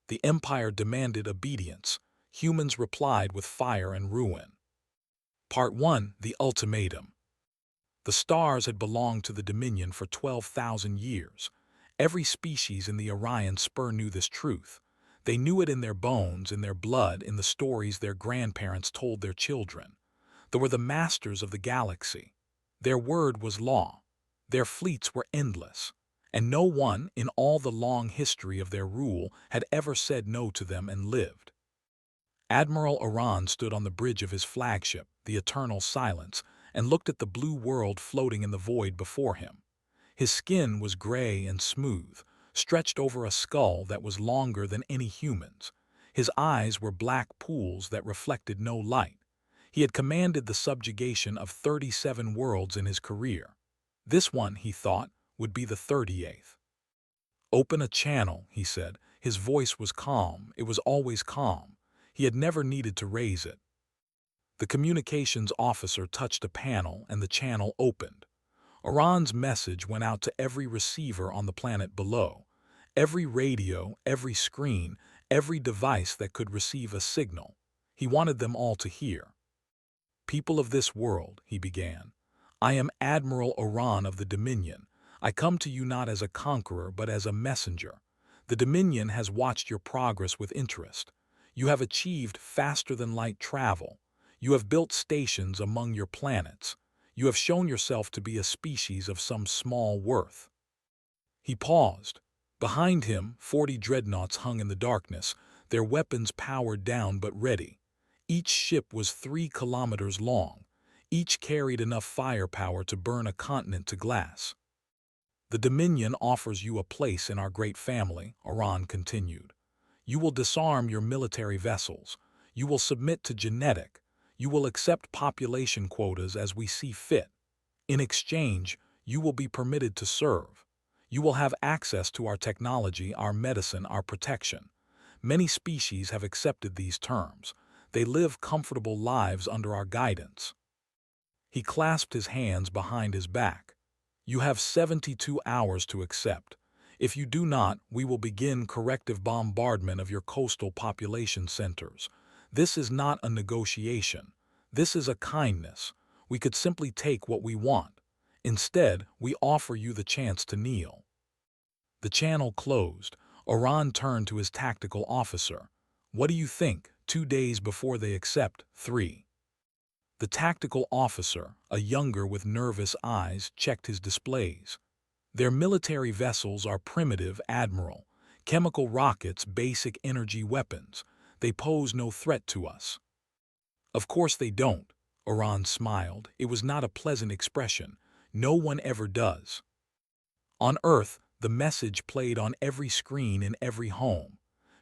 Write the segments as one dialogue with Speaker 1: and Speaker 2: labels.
Speaker 1: The Empire demanded obedience. Humans replied with fire and ruin. Part 1. The Ultimatum. The stars had belonged to the Dominion for 12,000 years. Every species in the Orion Spur knew this truth. They knew it in their bones, in their blood, in the stories their grandparents told their children. They were the masters of the galaxy. Their word was law. Their fleets were endless. And no one, in all the long history of their rule, had ever said no to them and lived. Admiral Aran stood on the bridge of his flagship, the Eternal Silence, and looked at the blue world floating in the void before him. His skin was gray and smooth, stretched over a skull that was longer than any human's. His eyes were black pools that reflected no light. He had commanded the subjugation of 37 worlds in his career. This one, he thought, would be the 38th. "Open a channel," he said. His voice was calm. It was always calm. He had never needed to raise it. The communications officer touched a panel, and the channel opened. Aran's message went out to every receiver on the planet below. Every radio, every screen, every device that could receive a signal. He wanted them all to hear. "People of this world," he began, "I am Admiral Aran of the Dominion. I come to you not as a conqueror, but as a messenger. The Dominion has watched your progress with interest. You have achieved faster-than-light travel. You have built stations among your planets. You have shown yourself to be a species of some small worth." He paused. Behind him, 40 dreadnoughts hung in the darkness, their weapons powered down but ready. Each ship was 3 kilometers long. Each carried enough firepower to burn a continent to glass. "The Dominion offers you a place in our great family," Aran continued. "You will disarm your military vessels. You will submit to genetic. You will accept population quotas as we see fit. In exchange, you will be permitted to serve. You will have access to our technology, our medicine, our protection. Many species have accepted these terms. They live comfortable lives under our guidance." He clasped his hands behind his back. "You have 72 hours to accept. If you do not, we will begin corrective bombardment of your coastal population centers. This is not a negotiation. This is a kindness. We could simply take what we want. Instead, we offer you the chance to kneel." The channel closed. Aran turned to his tactical officer. "What do you think, 2 days before they accept? 3. The tactical officer, a younger with nervous eyes, checked his displays. "Their military vessels are primitive, Admiral. Chemical rockets, basic energy weapons. They pose no threat to us." "Of course they don't," Aran smiled. It was not a pleasant expression. No one ever does. On Earth, the message played on every screen in every home.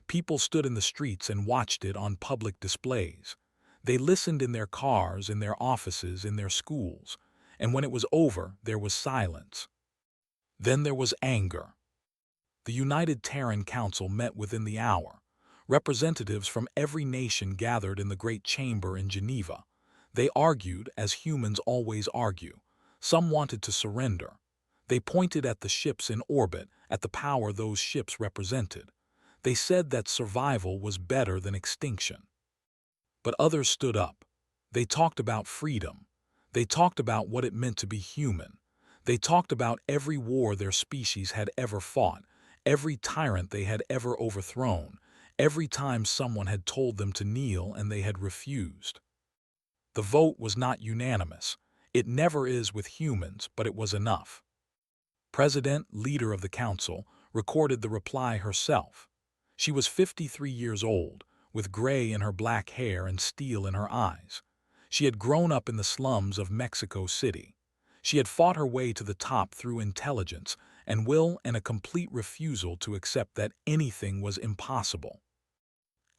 Speaker 1: People stood in the streets and watched it on public displays. They listened in their cars, in their offices, in their schools. And when it was over, there was silence. Then there was anger. The United Terran Council met within the hour. Representatives from every nation gathered in the Great Chamber in Geneva. They argued, as humans always argue. Some wanted to surrender. They pointed at the ships in orbit, at the power those ships represented. They said that survival was better than extinction. But others stood up. They talked about freedom. They talked about what it meant to be human. They talked about every war their species had ever fought, every tyrant they had ever overthrown, every time someone had told them to kneel and they had refused. The vote was not unanimous. It never is with humans, but it was enough. President, leader of the council, recorded the reply herself. She was 53 years old, with gray in her black hair and steel in her eyes. She had grown up in the slums of Mexico City. She had fought her way to the top through intelligence and will and a complete refusal to accept that anything was impossible.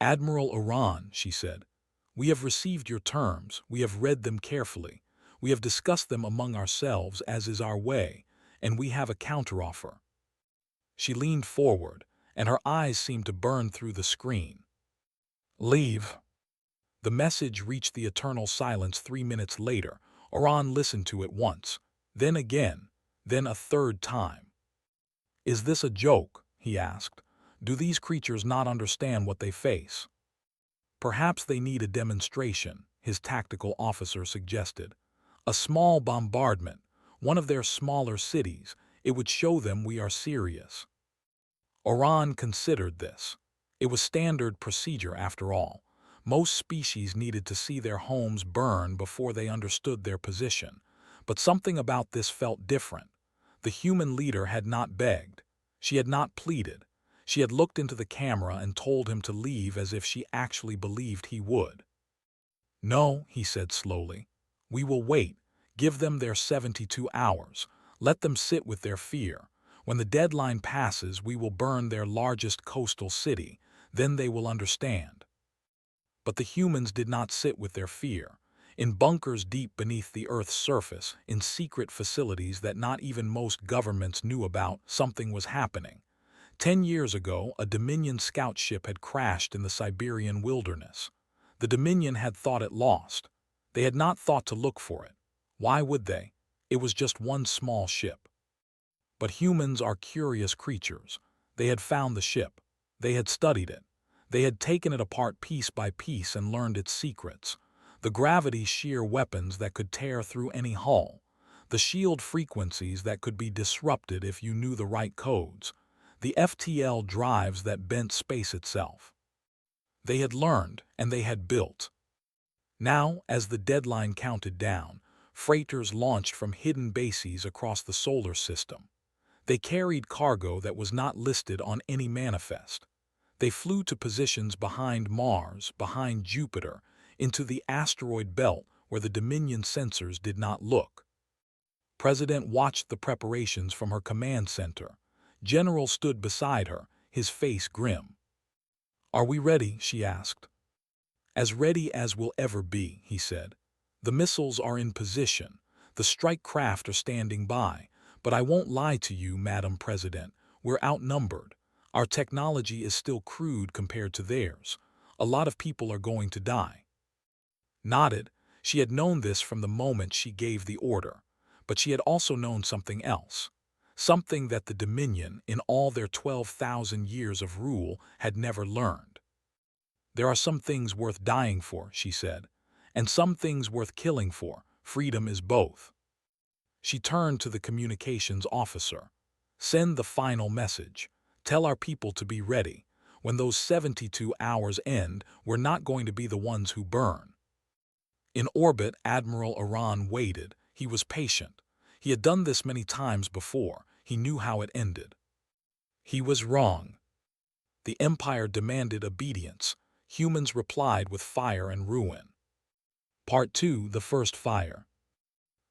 Speaker 1: "Admiral Aran," she said, "we have received your terms, we have read them carefully, we have discussed them among ourselves as is our way, and we have a counteroffer." She leaned forward, and her eyes seemed to burn through the screen. "Leave." The message reached the Eternal Silence 3 minutes later. Aran listened to it once, then again, then a third time. "Is this a joke?" he asked. Do these creatures not understand what they face? Perhaps they need a demonstration, his tactical officer suggested. A small bombardment, one of their smaller cities, it would show them we are serious. Oran considered this. It was standard procedure after all. Most species needed to see their homes burn before they understood their position. But something about this felt different. The human leader had not begged. She had not pleaded. She had looked into the camera and told him to leave as if she actually believed he would. No, he said slowly. We will wait. Give them their 72 hours. Let them sit with their fear. When the deadline passes, we will burn their largest coastal city. Then they will understand. But the humans did not sit with their fear. In bunkers deep beneath the Earth's surface, in secret facilities that not even most governments knew about, something was happening. 10 years ago, a Dominion scout ship had crashed in the Siberian wilderness. The Dominion had thought it lost. They had not thought to look for it. Why would they? It was just one small ship. But humans are curious creatures. They had found the ship. They had studied it. They had taken it apart piece by piece and learned its secrets. The gravity-shear weapons that could tear through any hull. The shield frequencies that could be disrupted if you knew the right codes. The FTL drives that bent space itself. They had learned, and they had built. Now, as the deadline counted down, freighters launched from hidden bases across the solar system. They carried cargo that was not listed on any manifest. They flew to positions behind Mars, behind Jupiter, into the asteroid belt where the Dominion sensors did not look. President watched the preparations from her command center. General stood beside her, his face grim. Are we ready? She asked. As ready as we'll ever be, he said. The missiles are in position. The strike craft are standing by. But I won't lie to you, Madam President. We're outnumbered. Our technology is still crude compared to theirs. A lot of people are going to die. Nodded. She had known this from the moment she gave the order. But she had also known something else. Something that the Dominion, in all their 12,000 years of rule, had never learned. There are some things worth dying for, she said, and some things worth killing for. Freedom is both. She turned to the communications officer. Send the final message. Tell our people to be ready. When those 72 hours end, we're not going to be the ones who burn. In orbit, Admiral Iran waited. He was patient. He had done this many times before. He knew how it ended. He was wrong. The Empire demanded obedience. Humans replied with fire and ruin. Part 2, The First Fire.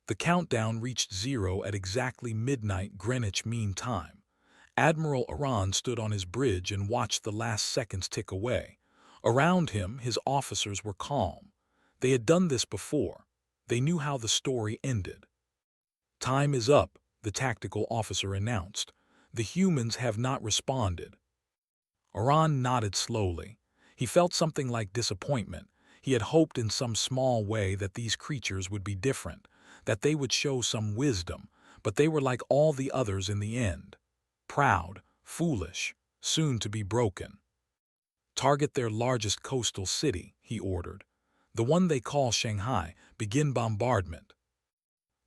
Speaker 1: The countdown reached zero at exactly midnight Greenwich Mean Time. Admiral Iran stood on his bridge and watched the last seconds tick away. Around him, his officers were calm. They had done this before. They knew how the story ended. Time is up, the tactical officer announced. The humans have not responded. Iran nodded slowly. He felt something like disappointment. He had hoped in some small way that these creatures would be different, that they would show some wisdom, but they were like all the others in the end. Proud, foolish, soon to be broken. Target their largest coastal city, he ordered. The one they call Shanghai. Begin bombardment.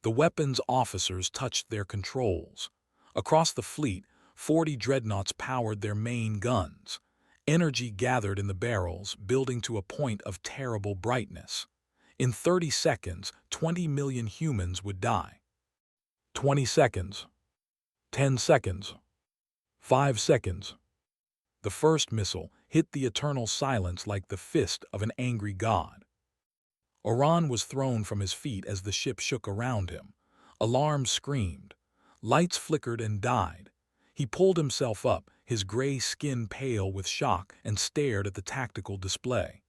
Speaker 1: The weapons officers touched their controls. Across the fleet, 40 dreadnoughts powered their main guns. Energy gathered in the barrels, building to a point of terrible brightness. In 30 seconds, 20 million humans would die. 20 seconds. 10 seconds. 5 seconds. The first missile hit the eternal silence like the fist of an angry god. Iran was thrown from his feet as the ship shook around him. Alarms screamed. Lights flickered and died. He pulled himself up, his gray skin pale with shock, and stared at the tactical display.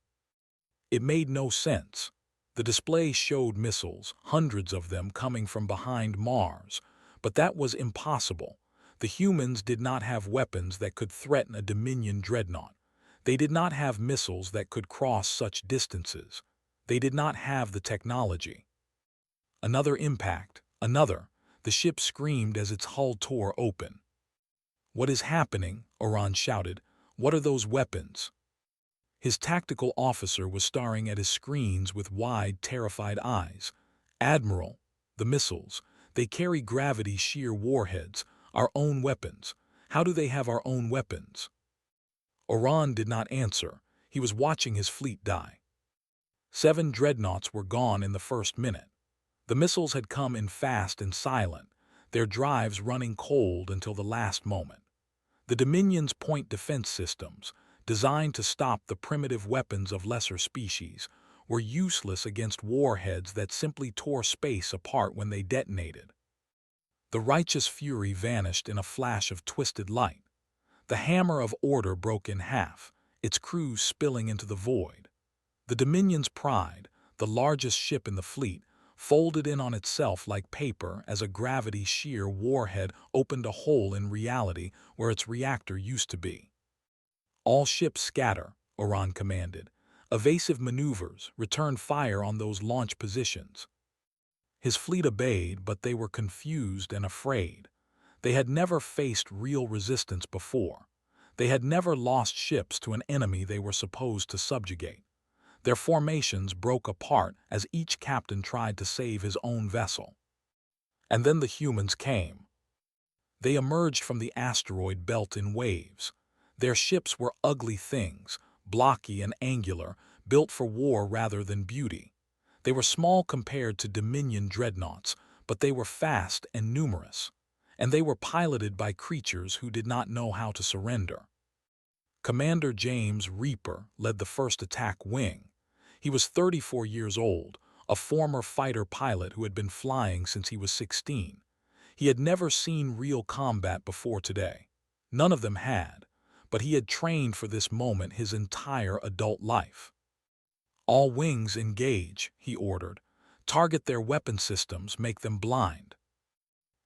Speaker 1: It made no sense. The display showed missiles, hundreds of them coming from behind Mars. But that was impossible. The humans did not have weapons that could threaten a Dominion dreadnought. They did not have missiles that could cross such distances. They did not have the technology. Another impact, another. The ship screamed as its hull tore open. "What is happening?" Oran shouted. "What are those weapons?" His tactical officer was staring at his screens with wide, terrified eyes. "Admiral, the missiles. They carry gravity-shear warheads, our own weapons. How do they have our own weapons?" Oran did not answer. He was watching his fleet die. 7 dreadnoughts were gone in the first minute. The missiles had come in fast and silent, their drives running cold until the last moment. The Dominion's point defense systems, designed to stop the primitive weapons of lesser species, were useless against warheads that simply tore space apart when they detonated. The righteous fury vanished in a flash of twisted light. The hammer of order broke in half, its crews spilling into the void. The Dominion's Pride, the largest ship in the fleet, folded in on itself like paper as a gravity-shear warhead opened a hole in reality where its reactor used to be. "All ships scatter," Oran commanded. "Evasive maneuvers, return fire on those launch positions." His fleet obeyed, but they were confused and afraid. They had never faced real resistance before. They had never lost ships to an enemy they were supposed to subjugate. Their formations broke apart as each captain tried to save his own vessel. And then the humans came. They emerged from the asteroid belt in waves. Their ships were ugly things, blocky and angular, built for war rather than beauty. They were small compared to Dominion dreadnoughts, but they were fast and numerous. And they were piloted by creatures who did not know how to surrender. Commander James Reaper led the first attack wing. He was 34 years old, a former fighter pilot who had been flying since he was 16. He had never seen real combat before today. None of them had, but he had trained for this moment his entire adult life. "All wings engage," he ordered. "Target their weapon systems, make them blind."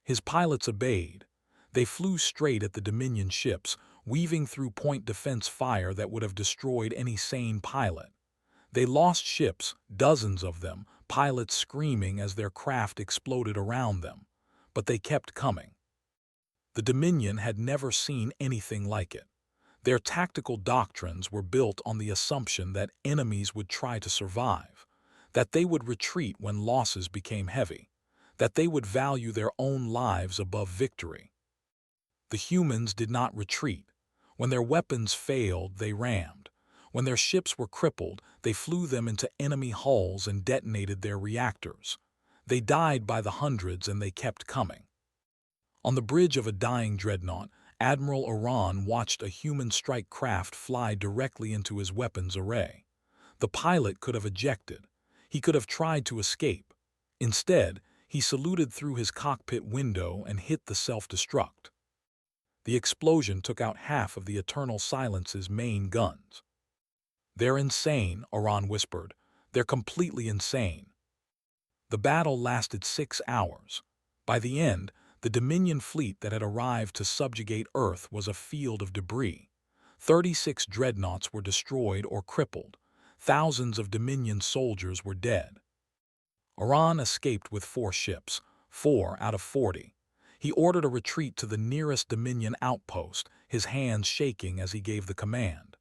Speaker 1: His pilots obeyed. They flew straight at the Dominion ships, weaving through point defense fire that would have destroyed any sane pilot. They lost ships, dozens of them, pilots screaming as their craft exploded around them. But they kept coming. The Dominion had never seen anything like it. Their tactical doctrines were built on the assumption that enemies would try to survive, that they would retreat when losses became heavy, that they would value their own lives above victory. The humans did not retreat. When their weapons failed, they rammed. When their ships were crippled, they flew them into enemy hulls and detonated their reactors. They died by the hundreds and they kept coming. On the bridge of a dying dreadnought, Admiral Oran watched a human strike craft fly directly into his weapons array. The pilot could have ejected. He could have tried to escape. Instead, he saluted through his cockpit window and hit the self-destruct. The explosion took out half of the Eternal Silence's main guns. "They're insane," Oran whispered. "They're completely insane." The battle lasted 6 hours. By the end, the Dominion fleet that had arrived to subjugate Earth was a field of debris. 36 dreadnoughts were destroyed or crippled. Thousands of Dominion soldiers were dead. Oran escaped with 4 ships, 4 out of 40. He ordered a retreat to the nearest Dominion outpost, his hands shaking as he gave the command.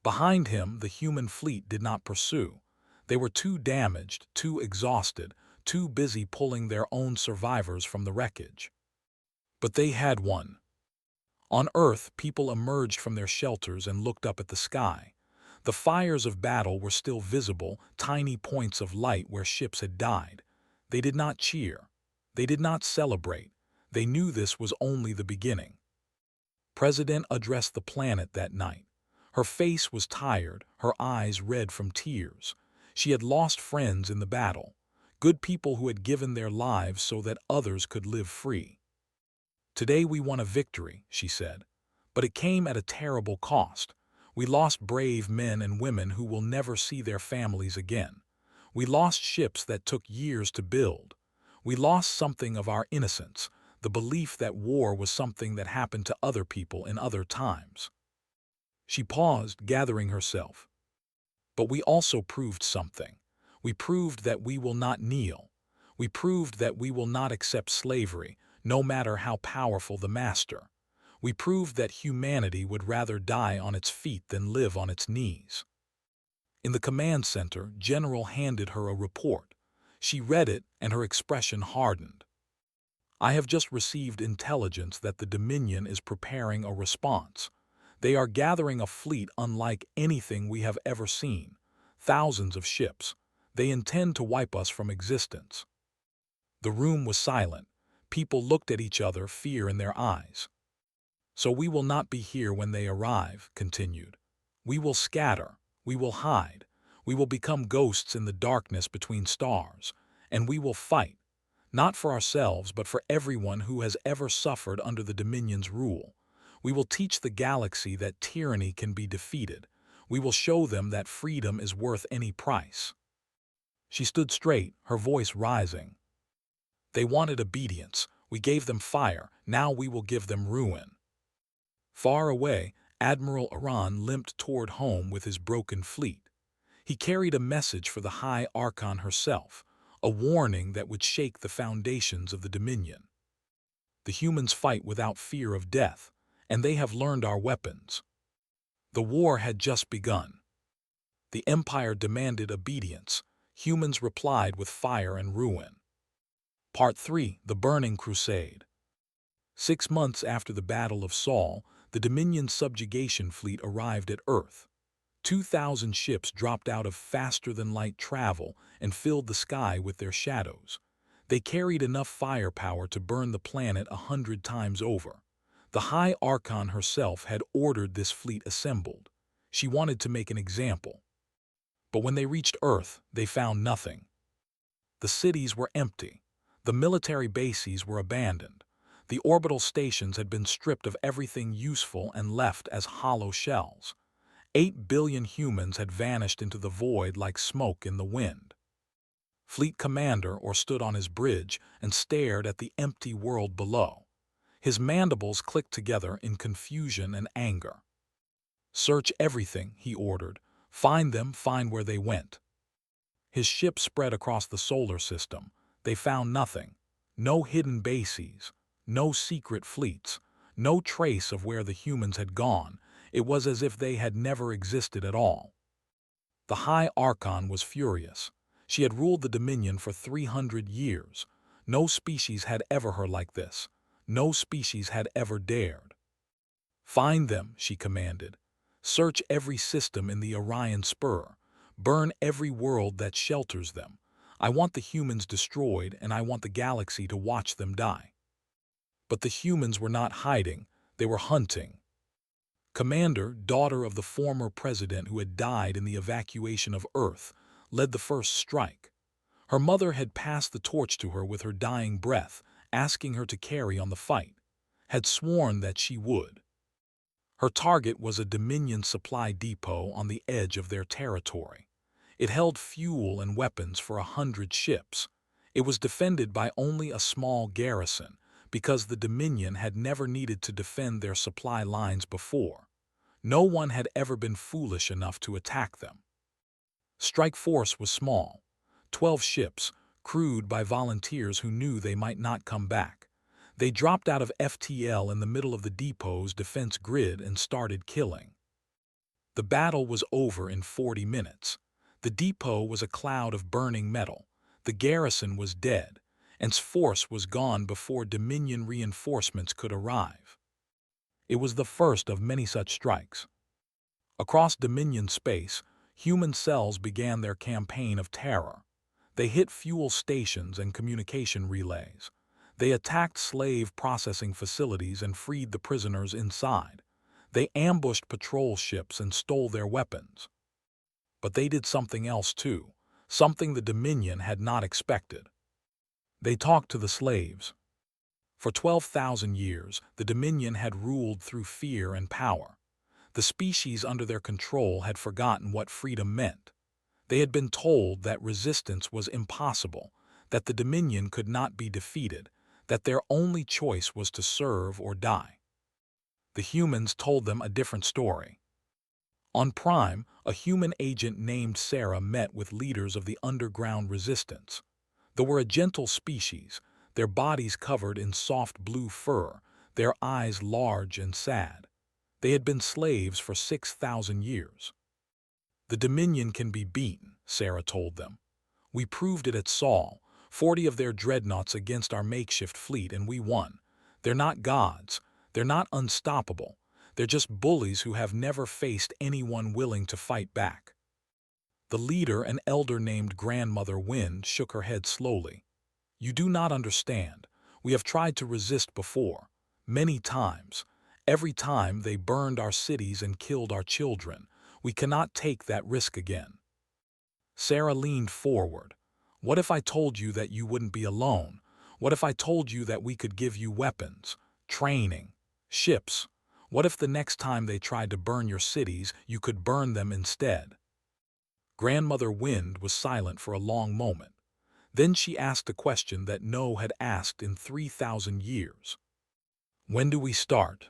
Speaker 1: Behind him, the human fleet did not pursue. They were too damaged, too exhausted, too busy pulling their own survivors from the wreckage. But they had won. On Earth, people emerged from their shelters and looked up at the sky. The fires of battle were still visible, tiny points of light where ships had died. They did not cheer. They did not celebrate. They knew this was only the beginning. President addressed the planet that night. Her face was tired, her eyes red from tears. She had lost friends in the battle, good people who had given their lives so that others could live free. "Today we won a victory," she said, "but it came at a terrible cost. We lost brave men and women who will never see their families again. We lost ships that took years to build. We lost something of our innocence, the belief that war was something that happened to other people in other times." She paused, gathering herself. "But we also proved something. We proved that we will not kneel. We proved that we will not accept slavery, no matter how powerful the master. We proved that humanity would rather die on its feet than live on its knees. In the command center, General handed her a report. She read it, and her expression hardened. I have just received intelligence that the Dominion is preparing a response. They are gathering a fleet unlike anything we have ever seen. Thousands of ships. They intend to wipe us from existence. The room was silent. People looked at each other, fear in their eyes. So we will not be here when they arrive, continued. We will scatter. We will hide. We will become ghosts in the darkness between stars. And we will fight. Not for ourselves, but for everyone who has ever suffered under the Dominion's rule. We will teach the galaxy that tyranny can be defeated. We will show them that freedom is worth any price. She stood straight, her voice rising. They wanted obedience. We gave them fire. Now we will give them ruin. Far away, Admiral Iran limped toward home with his broken fleet. He carried a message for the High Archon herself, a warning that would shake the foundations of the Dominion. The humans fight without fear of death, and they have learned our weapons. The war had just begun. The Empire demanded obedience. Humans replied with fire and ruin. Part 3: The Burning Crusade. 6 months after the Battle of Saul, the Dominion subjugation fleet arrived at Earth. 2,000 ships dropped out of faster-than-light travel and filled the sky with their shadows. They carried enough firepower to burn the planet 100 times over. The High Archon herself had ordered this fleet assembled. She wanted to make an example. But when they reached Earth, they found nothing. The cities were empty. The military bases were abandoned. The orbital stations had been stripped of everything useful and left as hollow shells. 8 billion humans had vanished into the void like smoke in the wind. Fleet Commander stood on his bridge and stared at the empty world below. His mandibles clicked together in confusion and anger. "Search everything," he ordered. "Find them, find where they went." His ship spread across the solar system. They found nothing. No hidden bases. No secret fleets. No trace of where the humans had gone. It was as if they had never existed at all. The High Archon was furious. She had ruled the Dominion for 300 years. No species had ever her like this. No species had ever dared. "Find them," she commanded. "Search every system in the Orion Spur. Burn every world that shelters them. I want the humans destroyed, and I want the galaxy to watch them die." But the humans were not hiding. They were hunting. Commander, daughter of the former president who had died in the evacuation of Earth, led the first strike. Her mother had passed the torch to her with her dying breath, asking her to carry on the fight, had sworn that she would. Her target was a Dominion supply depot on the edge of their territory. It held fuel and weapons for 100 ships. It was defended by only a small garrison, because the Dominion had never needed to defend their supply lines before. No one had ever been foolish enough to attack them. Strike force was small. 12 ships, crewed by volunteers who knew they might not come back. They dropped out of FTL in the middle of the depot's defense grid and started killing. The battle was over in 40 minutes. The depot was a cloud of burning metal. The garrison was dead, and force was gone before Dominion reinforcements could arrive. It was the first of many such strikes. Across Dominion space, human cells began their campaign of terror. They hit fuel stations and communication relays. They attacked slave processing facilities and freed the prisoners inside. They ambushed patrol ships and stole their weapons. But they did something else too, something the Dominion had not expected. They talked to the slaves. For 12,000 years, the Dominion had ruled through fear and power. The species under their control had forgotten what freedom meant. They had been told that resistance was impossible, that the Dominion could not be defeated, that their only choice was to serve or die. The humans told them a different story. On Prime, a human agent named Sarah met with leaders of the underground resistance. They were a gentle species, their bodies covered in soft blue fur, their eyes large and sad. They had been slaves for 6,000 years. "The Dominion can be beaten," Sarah told them. "We proved it at Sol, 40 of their dreadnoughts against our makeshift fleet, and we won. They're not gods. They're not unstoppable. They're just bullies who have never faced anyone willing to fight back." The leader, an elder named Grandmother Wind, shook her head slowly. "You do not understand. We have tried to resist before. Many times. Every time they burned our cities and killed our children. We cannot take that risk again." Sarah leaned forward. "What if I told you that you wouldn't be alone? What if I told you that we could give you weapons, training, ships? What if the next time they tried to burn your cities, you could burn them instead?" Grandmother Wind was silent for a long moment. Then she asked a question that no had asked in 3,000 years. "When do we start?"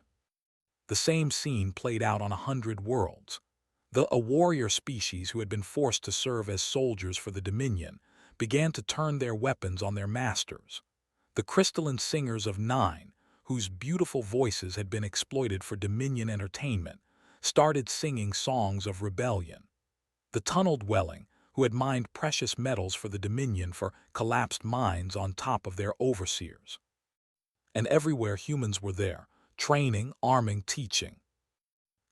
Speaker 1: The same scene played out on 100 worlds. A warrior species who had been forced to serve as soldiers for the Dominion began to turn their weapons on their masters. The crystalline singers of Nine, whose beautiful voices had been exploited for Dominion entertainment, started singing songs of rebellion. The tunnel dwelling, who had mined precious metals for the Dominion for collapsed mines on top of their overseers. And everywhere humans were there, training, arming, teaching.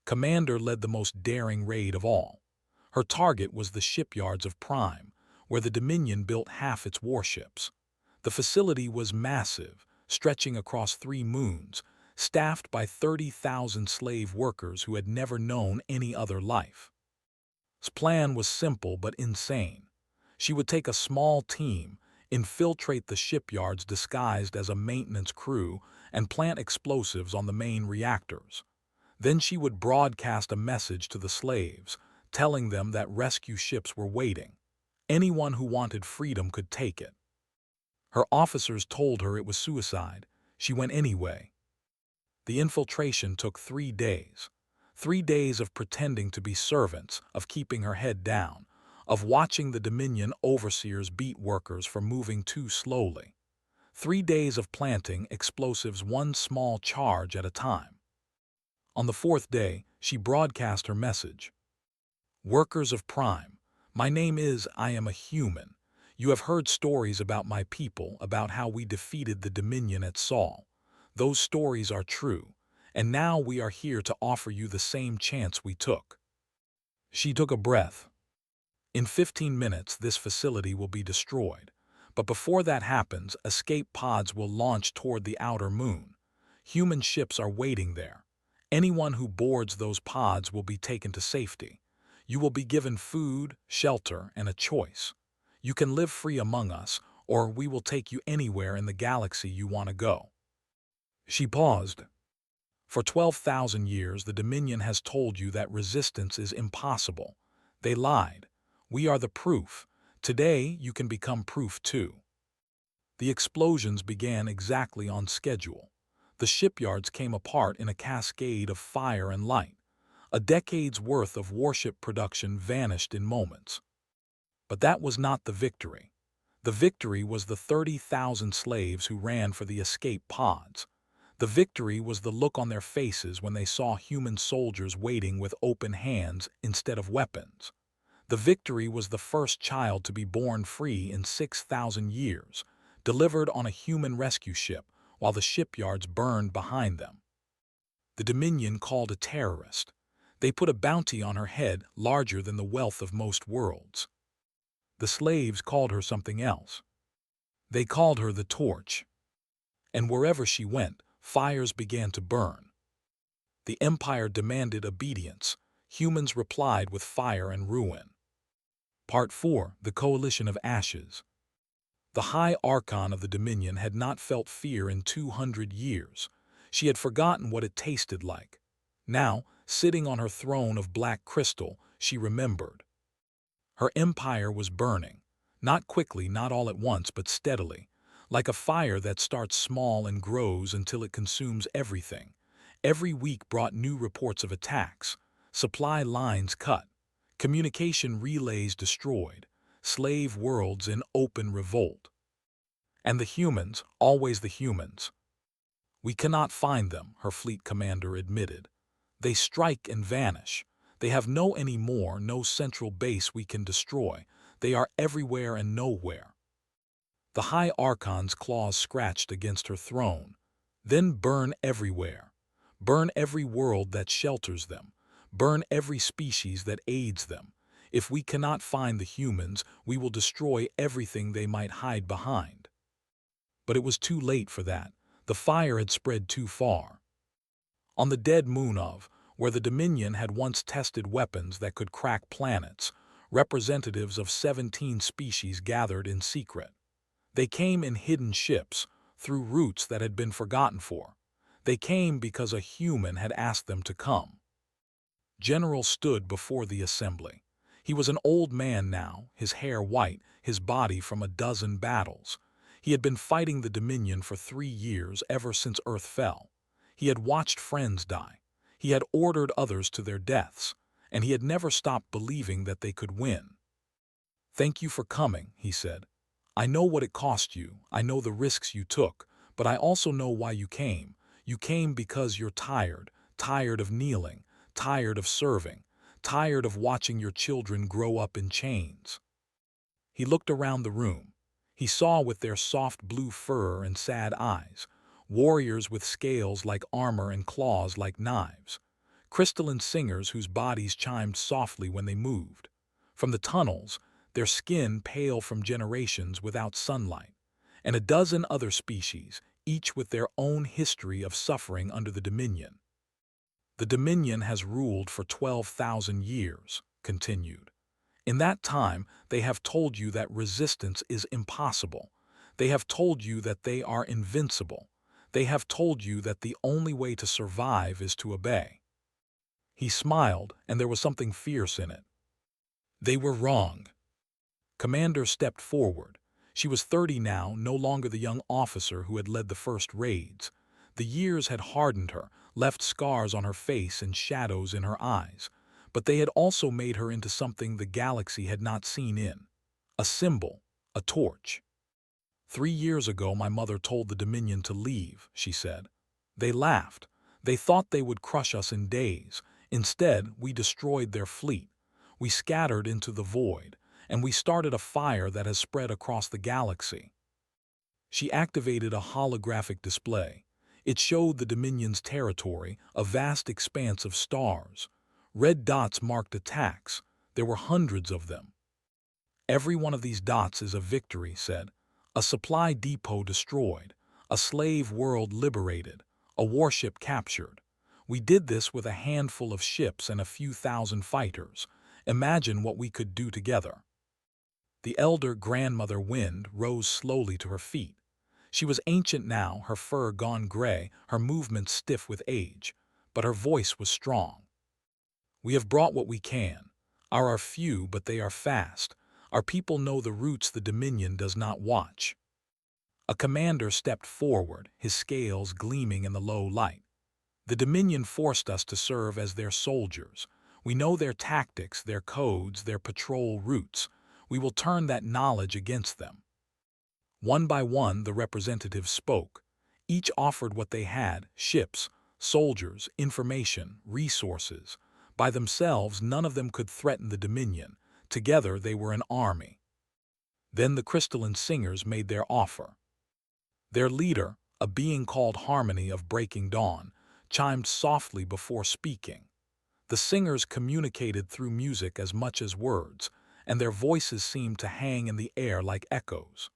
Speaker 1: Commander led the most daring raid of all. Her target was the shipyards of Prime, where the Dominion built half its warships. The facility was massive, stretching across 3 moons, staffed by 30,000 slave workers who had never known any other life. His plan was simple but insane. She would take a small team, infiltrate the shipyards disguised as a maintenance crew, and plant explosives on the main reactors. Then she would broadcast a message to the slaves, telling them that rescue ships were waiting. Anyone who wanted freedom could take it. Her officers told her it was suicide. She went anyway. The infiltration took 3 days. 3 days of pretending to be servants, of keeping her head down, of watching the Dominion overseers beat workers for moving too slowly. 3 days of planting explosives one small charge at a time. On the 4th day, she broadcast her message. "Workers of Prime, my name is I am a human. You have heard stories about my people, about how we defeated the Dominion at Sol. Those stories are true, and now we are here to offer you the same chance we took." She took a breath. "In 15 minutes, this facility will be destroyed. But before that happens, escape pods will launch toward the outer moon. Human ships are waiting there. Anyone who boards those pods will be taken to safety. You will be given food, shelter, and a choice. You can live free among us, or we will take you anywhere in the galaxy you want to go." She paused. "For 12,000 years, the Dominion has told you that resistance is impossible. They lied. We are the proof. Today, you can become proof too." The explosions began exactly on schedule. The shipyards came apart in a cascade of fire and light. A decade's worth of warship production vanished in moments. But that was not the victory. The victory was the 30,000 slaves who ran for the escape pods. The victory was the look on their faces when they saw human soldiers waiting with open hands instead of weapons. The victory was the first child to be born free in 6,000 years, delivered on a human rescue ship while the shipyards burned behind them. The Dominion called a terrorist. They put a bounty on her head larger than the wealth of most worlds. The slaves called her something else. They called her the Torch. And wherever she went, fires began to burn. The Empire demanded obedience. Humans replied with fire and ruin. Part 4. The Coalition of Ashes. The High Archon of the Dominion had not felt fear in 200 years. She had forgotten what it tasted like. Now, sitting on her throne of black crystal, she remembered. Her empire was burning. Not quickly, not all at once, but steadily. Like a fire that starts small and grows until it consumes everything. Every week brought new reports of attacks. Supply lines cut. Communication relays destroyed. Slave worlds in open revolt. And the humans, always the humans. We cannot find them, her fleet commander admitted. They strike and vanish. They have no anymore, no central base we can destroy. They are everywhere and nowhere. The High Archon's claws scratched against her throne. Then burn everywhere. Burn every world that shelters them. Burn every species that aids them. If we cannot find the humans, we will destroy everything they might hide behind. But it was too late for that. The fire had spread too far. On the dead moon of, where the Dominion had once tested weapons that could crack planets, representatives of 17 species gathered in secret. They came in hidden ships, through routes that had been forgotten for. They came because a human had asked them to come. General stood before the assembly. He was an old man now, his hair white, his body from a dozen battles. He had been fighting the Dominion for 3 years, ever since Earth fell. He had watched friends die. He had ordered others to their deaths, and he had never stopped believing that they could win. "Thank you for coming," he said. "I know what it cost you, I know the risks you took, but I also know why you came. You came because you're tired, tired of kneeling, tired of serving, tired of watching your children grow up in chains." He looked around the room. He saw with their soft blue fur and sad eyes, warriors with scales like armor and claws like knives, crystalline singers whose bodies chimed softly when they moved. From the tunnels, their skin pale from generations without sunlight, and a dozen other species, each with their own history of suffering under the Dominion. "The Dominion has ruled for 12,000 years, continued. In that time, they have told you that resistance is impossible. They have told you that they are invincible. They have told you that the only way to survive is to obey." He smiled, and there was something fierce in it. They were wrong. Commander stepped forward. She was 30 now, no longer the young officer who had led the first raids. The years had hardened her, left scars on her face and shadows in her eyes, but they had also made her into something the galaxy had not seen in. A symbol, a torch. 3 years ago my mother told the Dominion to leave, she said. They laughed. They thought they would crush us in days. Instead, we destroyed their fleet. We scattered into the void, and we started a fire that has spread across the galaxy. She activated a holographic display. It showed the Dominion's territory, a vast expanse of stars. Red dots marked attacks. There were hundreds of them. "Every one of these dots is a victory," said. "A supply depot destroyed, a slave world liberated, a warship captured. We did this with a handful of ships and a few thousand fighters. Imagine what we could do together." The elder grandmother Wind rose slowly to her feet. She was ancient now, her fur gone gray, her movements stiff with age, but her voice was strong. "We have brought what we can. Our are few, but they are fast. Our people know the routes the Dominion does not watch." A commander stepped forward, his scales gleaming in the low light. "The Dominion forced us to serve as their soldiers. We know their tactics, their codes, their patrol routes. We will turn that knowledge against them." One by one, the representatives spoke. Each offered what they had: ships, soldiers, information, resources. By themselves, none of them could threaten the Dominion. Together, they were an army. Then the crystalline singers made their offer. Their leader, a being called Harmony of Breaking Dawn, chimed softly before speaking. The singers communicated through music as much as words, and their voices seemed to hang in the air like echoes.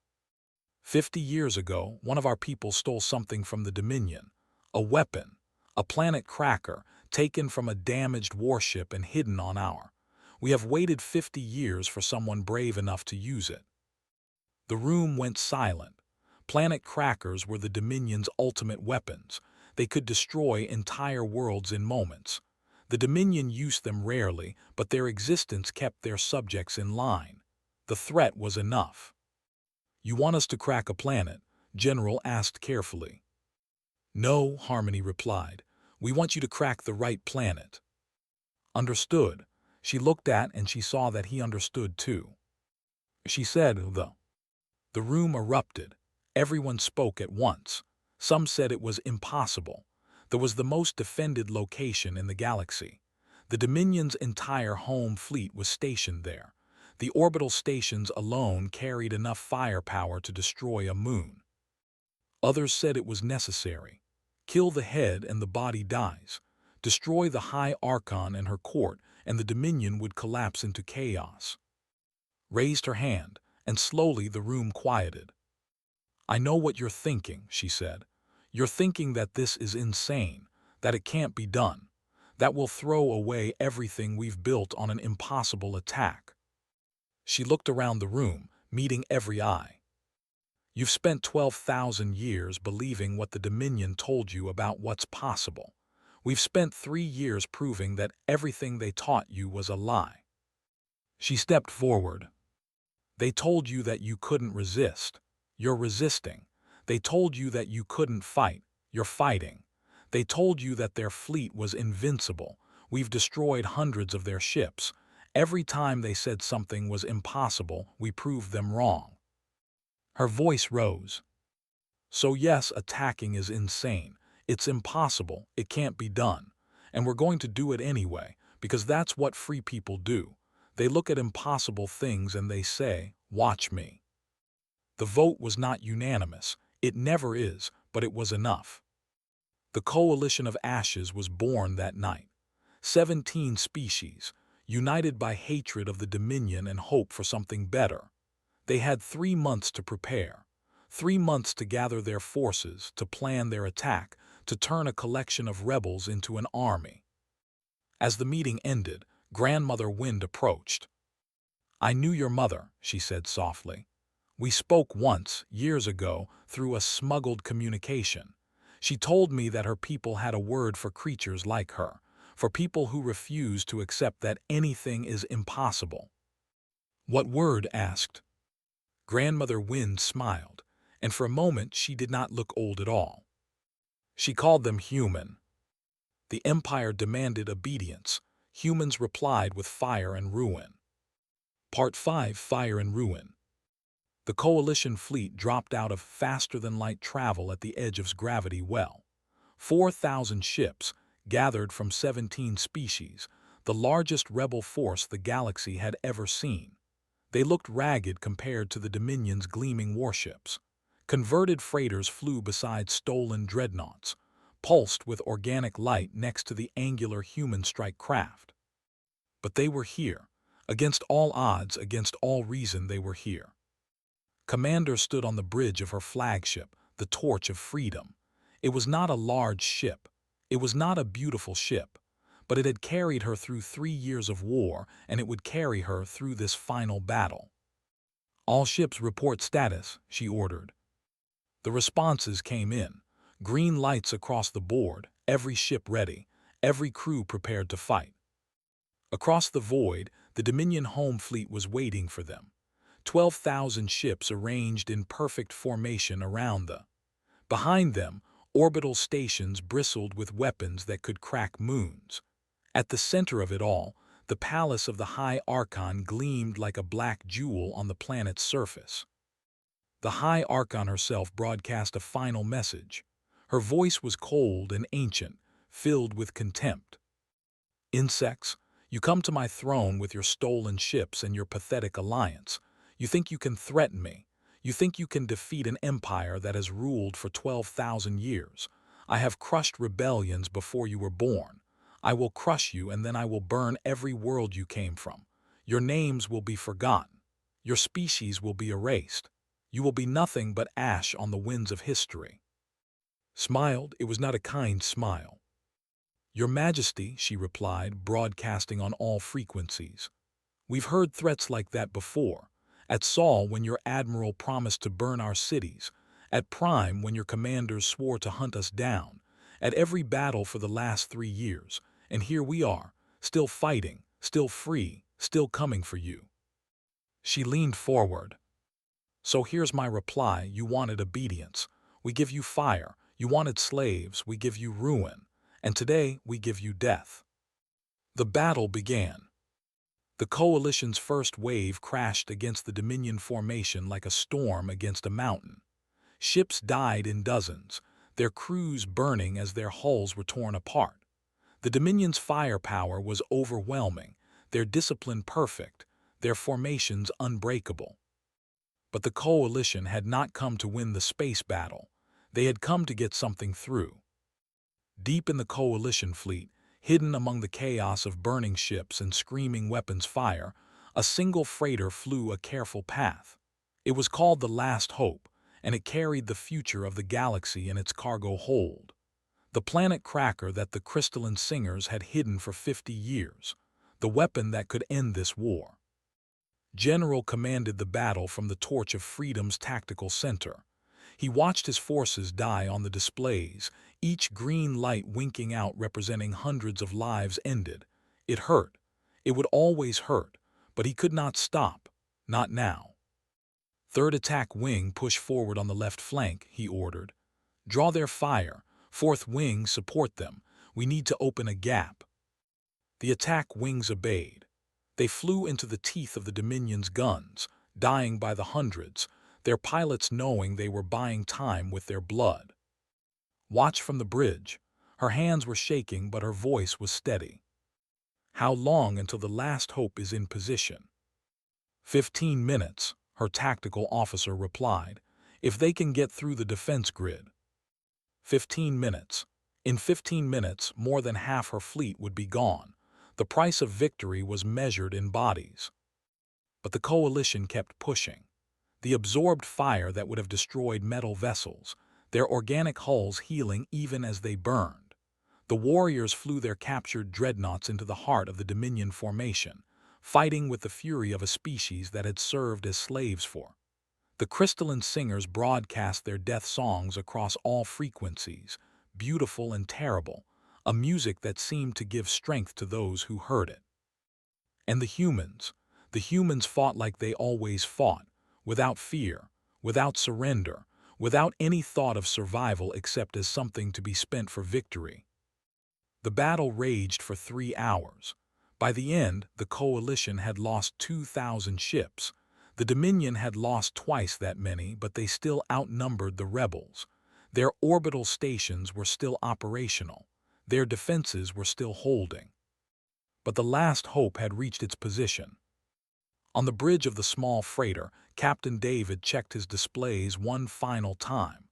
Speaker 1: 50 years ago, one of our people stole something from the Dominion, a weapon, a planet cracker, taken from a damaged warship and hidden on our. We have waited 50 years for someone brave enough to use it." The room went silent. Planet crackers were the Dominion's ultimate weapons. They could destroy entire worlds in moments. The Dominion used them rarely, but their existence kept their subjects in line. The threat was enough. "You want us to crack a planet?" General asked carefully. "No," Harmony replied. "We want you to crack the right planet." "Understood." She looked at and she saw that he understood too. She said, The room erupted. Everyone spoke at once. Some said it was impossible. There was the most defended location in the galaxy. The Dominion's entire home fleet was stationed there. The orbital stations alone carried enough firepower to destroy a moon. Others said it was necessary. Kill the head and the body dies. Destroy the High Archon and her court, and the Dominion would collapse into chaos. Raised her hand, and slowly the room quieted. "I know what you're thinking," she said. "You're thinking that this is insane, that it can't be done, that we'll throw away everything we've built on an impossible attack." She looked around the room, meeting every eye. "You've spent 12,000 years believing what the Dominion told you about what's possible. We've spent 3 years proving that everything they taught you was a lie." She stepped forward. "They told you that you couldn't resist. You're resisting. They told you that you couldn't fight. You're fighting. They told you that their fleet was invincible. We've destroyed hundreds of their ships. Every time they said something was impossible, we proved them wrong." Her voice rose. "So yes, attacking is insane. It's impossible. It can't be done. And we're going to do it anyway, because that's what free people do. They look at impossible things and they say, 'Watch me.'" The vote was not unanimous. It never is, but it was enough. The Coalition of Ashes was born that night. 17 species, united by hatred of the Dominion and hope for something better. They had 3 months to prepare. 3 months to gather their forces, to plan their attack, to turn a collection of rebels into an army. As the meeting ended, Grandmother Wind approached. "I knew your mother," she said softly. "We spoke once, years ago, through a smuggled communication. She told me that her people had a word for creatures like her, for people who refuse to accept that anything is impossible." "What word?" asked. Grandmother Wind smiled, and for a moment she did not look old at all. "She called them human." The Empire demanded obedience. Humans replied with fire and ruin. Part 5: Fire and Ruin. The Coalition fleet dropped out of faster-than-light travel at the edge of gravity well. 4,000 ships, gathered from 17 species, the largest rebel force the galaxy had ever seen. They looked ragged compared to the Dominion's gleaming warships. Converted freighters flew beside stolen dreadnoughts, pulsed with organic light next to the angular human strike craft. But they were here. Against all odds, against all reason, they were here. Commander stood on the bridge of her flagship, the Torch of Freedom. It was not a large ship. It was not a beautiful ship. But it had carried her through 3 years of war, and it would carry her through this final battle. "All ships report status," she ordered. The responses came in. Green lights across the board, every ship ready, every crew prepared to fight. Across the void, the Dominion home fleet was waiting for them. 12,000 ships arranged in perfect formation around them. Behind them, orbital stations bristled with weapons that could crack moons. At the center of it all, the palace of the High Archon gleamed like a black jewel on the planet's surface. The High Archon herself broadcast a final message. Her voice was cold and ancient, filled with contempt. "Insects, you come to my throne with your stolen ships and your pathetic alliance. You think you can threaten me. You think you can defeat an empire that has ruled for 12,000 years. I have crushed rebellions before you were born. I will crush you, and then I will burn every world you came from. Your names will be forgotten. Your species will be erased. You will be nothing but ash on the winds of history." Smiled, it was not a kind smile. "Your Majesty," she replied, broadcasting on all frequencies. "We've heard threats like that before. At Sol, when your admiral promised to burn our cities. At Prime, when your commanders swore to hunt us down. At every battle for the last 3 years. And here we are, still fighting, still free, still coming for you." She leaned forward. "So here's my reply. You wanted obedience. We give you fire. You wanted slaves. We give you ruin. And today we give you death." The battle began. The Coalition's first wave crashed against the Dominion formation like a storm against a mountain. Ships died in dozens. their crews burning as their hulls were torn apart. The Dominion's firepower was overwhelming, their discipline perfect, their formations unbreakable. But the Coalition had not come to win the space battle. They had come to get something through. Deep in the Coalition fleet, hidden among the chaos of burning ships and screaming weapons fire, a single freighter flew a careful path. It was called the Last Hope, and it carried the future of the galaxy in its cargo hold. The planet cracker that the crystalline singers had hidden for 50 years, the weapon that could end this war. General commanded the battle from the torch of Freedom's tactical center. He watched his forces die on the displays, each green light winking out representing hundreds of lives ended. It hurt. It would always hurt, but he could not stop. Not now. Third attack wing, push forward on the left flank, he ordered. Draw their fire. Fourth wing, support them. We need to open a gap. The attack wings obeyed. They flew into the teeth of the Dominion's guns, dying by the hundreds, their pilots knowing they were buying time with their blood. Watch from the bridge. Her hands were shaking, but her voice was steady. How long until the Last Hope is in position? 15 minutes, her tactical officer replied, if they can get through the defense grid. 15 minutes. In 15 minutes, more than half her fleet would be gone. The price of victory was measured in bodies. But the Coalition kept pushing. The absorbed fire that would have destroyed metal vessels, their organic hulls healing even as they burned. The warriors flew their captured dreadnoughts into the heart of the Dominion formation, fighting with the fury of a species that had served as slaves for. The crystalline singers broadcast their death songs across all frequencies, beautiful and terrible, a music that seemed to give strength to those who heard it. And the humans fought like they always fought, without fear, without surrender, without any thought of survival except as something to be spent for victory. The battle raged for 3 hours. By the end, the Coalition had lost 2,000 ships. The Dominion had lost twice that many, but they still outnumbered the rebels. Their orbital stations were still operational. Their defenses were still holding. But the Last Hope had reached its position. On the bridge of the small freighter, Captain David checked his displays one final time.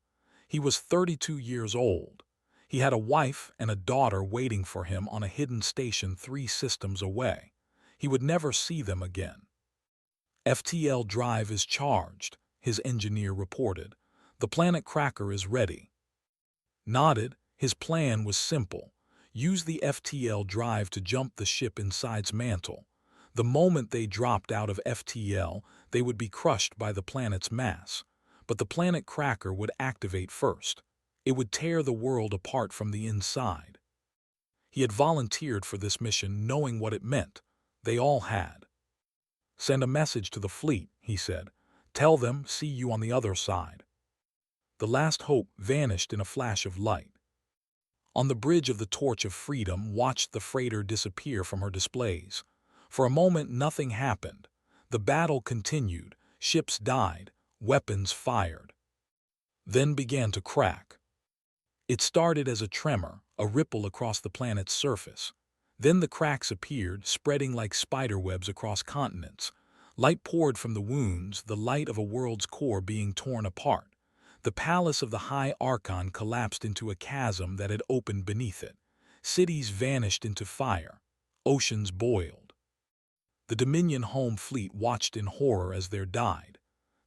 Speaker 1: He was 32 years old. He had a wife and a daughter waiting for him on a hidden station 3 systems away. He would never see them again. FTL drive is charged, his engineer reported. The planet cracker is ready. Nodded, his plan was simple. Use the FTL drive to jump the ship inside's mantle. The moment they dropped out of FTL, they would be crushed by the planet's mass. But the planet cracker would activate first. It would tear the world apart from the inside. He had volunteered for this mission knowing what it meant. They all had. Send a message to the fleet, he said. Tell them, see you on the other side. The Last Hope vanished in a flash of light. On the bridge of the Torch of Freedom watched the freighter disappear from her displays. For a moment nothing happened. The battle continued, ships died, weapons fired. Then began to crack. It started as a tremor, a ripple across the planet's surface. Then the cracks appeared, spreading like spiderwebs across continents. Light poured from the wounds, the light of a world's core being torn apart. The palace of the High Archon collapsed into a chasm that had opened beneath it. Cities vanished into fire. Oceans boiled. The Dominion home fleet watched in horror as there died.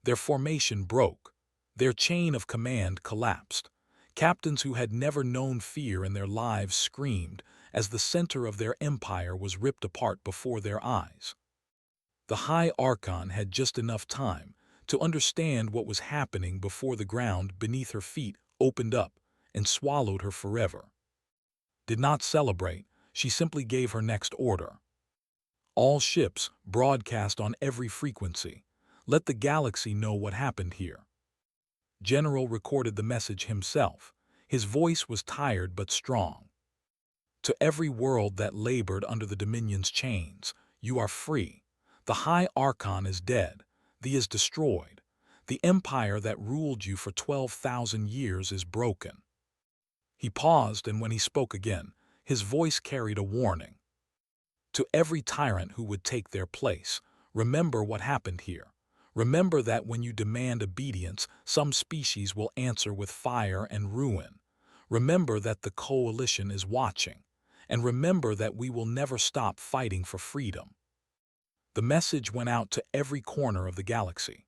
Speaker 1: Their formation broke. Their chain of command collapsed. Captains who had never known fear in their lives screamed as the center of their empire was ripped apart before their eyes. The High Archon had just enough time to understand what was happening before the ground beneath her feet opened up and swallowed her forever. Did not celebrate, she simply gave her next order. All ships broadcast on every frequency. Let the galaxy know what happened here. General recorded the message himself. His voice was tired but strong. To every world that labored under the Dominion's chains, you are free. The High Archon is dead. The is destroyed. The empire that ruled you for 12,000 years is broken. He paused, and when he spoke again, his voice carried a warning. To every tyrant who would take their place, remember what happened here. Remember that when you demand obedience, some species will answer with fire and ruin. Remember that the coalition is watching. And remember that we will never stop fighting for freedom. The message went out to every corner of the galaxy.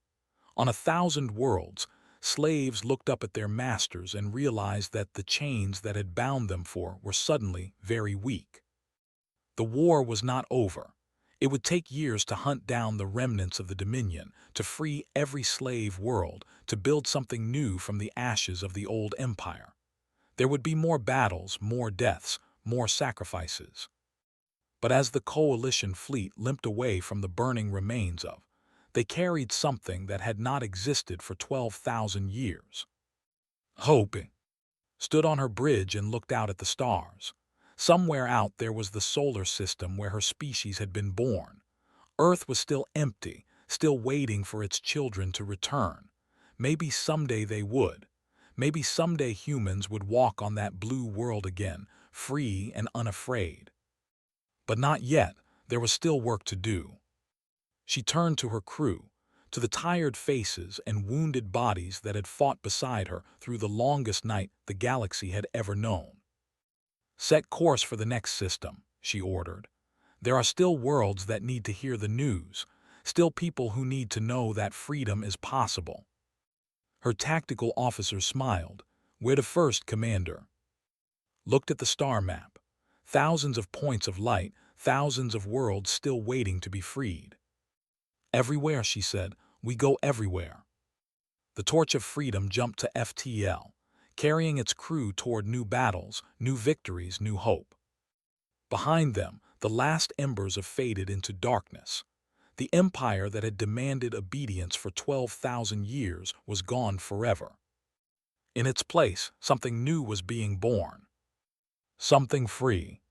Speaker 1: On 1,000 worlds, slaves looked up at their masters and realized that the chains that had bound them were suddenly very weak. The war was not over. It would take years to hunt down the remnants of the Dominion, to free every slave world, to build something new from the ashes of the old empire. There would be more battles, more deaths, more sacrifices. But as the coalition fleet limped away from the burning remains they carried something that had not existed for 12,000 years. Hope stood on her bridge and looked out at the stars. Somewhere out there was the solar system where her species had been born. Earth was still empty, still waiting for its children to return. Maybe someday they would. Maybe someday humans would walk on that blue world again, free and unafraid. But not yet. There was still work to do. She turned to her crew, to the tired faces and wounded bodies that had fought beside her through the longest night the galaxy had ever known. Set course for the next system, she ordered. There are still worlds that need to hear the news, still people who need to know that freedom is possible. Her tactical officer smiled. "We're the first, Commander." Looked at the star map. Thousands of points of light, thousands of worlds still waiting to be freed. "Everywhere," she said. "We go everywhere." The torch of freedom jumped to FTL, carrying its crew toward new battles, new victories, new hope. Behind them, the last embers faded into darkness. The empire that had demanded obedience for 12,000 years was gone forever. In its place, something new was being born. Something free.